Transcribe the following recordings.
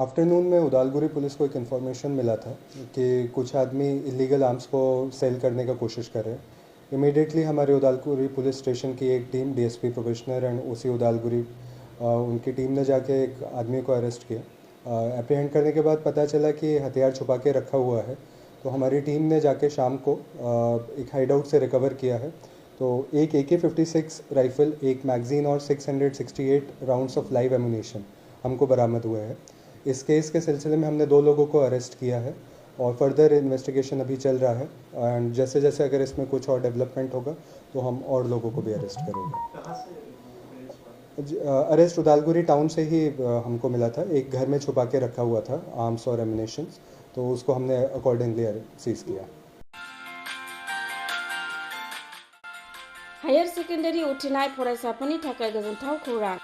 Afternoon में Udalguri police को एक इन्फॉर्मेशन मिला था कि कुछ आदमी इलीगल आर्म्स को सेल करने का कोशिश कर रहे हैं। इमीडिएटली हमारे उदालगुरी पुलिस स्टेशन की एक टीम डीएसपी प्रोबेशनर एंड ओसी उदालगुरी उनकी टीम ने जाके एक आदमी को अरेस्ट किया। एप्रीहेंड करने के बाद पता चला कि हथियार छुपा के रखा हुआ है, तो हमारी टीम ने जाके शाम को एक हाइडआउट से रिकवर किया है। तो एक AK-56 राइफ़ल, एक मैगज़ीन और 668 राउंड्स ऑफ लाइव एमुनेशन हमको बरामद हुए हैं। इस केस के सिलसिले में हमने 2 लोगों को अरेस्ट किया है और फर्दर इन्वेस्टिगेशन अभी चल रहा है एंड जैसे जैसे अगर इसमें कुछ और डेवलपमेंट होगा तो हम और लोगों को भी अरेस्ट करेंगे। अरेस्ट उदालगुरी टाउन से ही हमको मिला था। एक घर में छुपा के रखा हुआ था आर्म्स और एमुनेशंस, तो उसको हमने अकॉर्डिंगली सीज किया। हायर सेकेंडारी उथ्रिनाय फरायसाफोरनि थाखाय गोजोनथाव खौरां।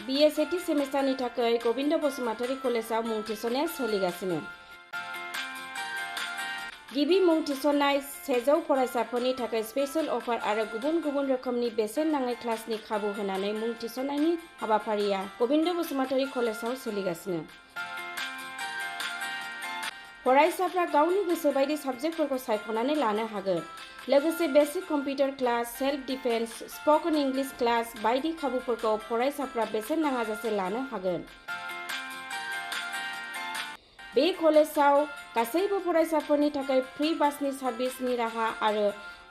BA सेथि सेमिस्टारनि थाखाय गोविंद बसुमतारी कलेजाव मुं थिसननाया सोलिगासिनो। गिबि मुं थिसननाय 100 फरायसाफोरनि थाखाय स्पेशल अफार आरो गुबुन गुबुन रोखोमनि बेसेन नाङै क्लासनि खाबु होनानै मुं थिसननायनि हाबाफारिया गोविंद बसुमतारी कलेजाव सोलिगासिनो। फरायसाफ्रा गावनि गोसो बायदि साबजेक्टफोरखौ सायख'नानै लानो हागोन। लोगोसे basic computer class, self defence, spoken English class बायदि खाबुफोरखौ फरायसाफ्रा बेसेन नाङाजासे लानो हागोन। बे कलेजाव गासैबो फरायसाफोरनि थाखाय फ्री बासनि सार्भिसनि राहा आरो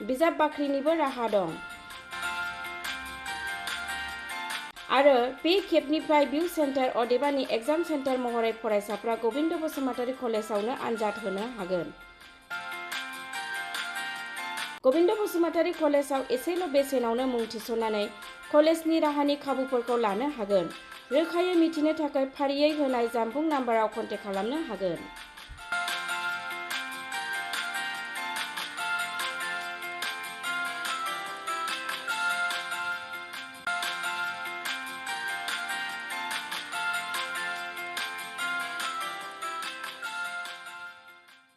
बिजाब बाख्रिनिबो राहा दं। आरो बे खेबनिफ्राय भिउ सेन्टार अदेबानि एग्जाम सेन्टार महरै फरायसाफ्रा गोविंद बसुमतारी कलेजावनो आनजाद होनो हागोन। गोविंद बसुमतारी कलेजाव एसेल' बेसेनावनो मुं थिसननानै कलेजनि राहानि खाबुफोरखौ लानो हागोन। रोखायै मिथिनो थाखाय फारियै होनाय जानबुं नाम्बाराव कन्टेक्ट खालामनो हागोन।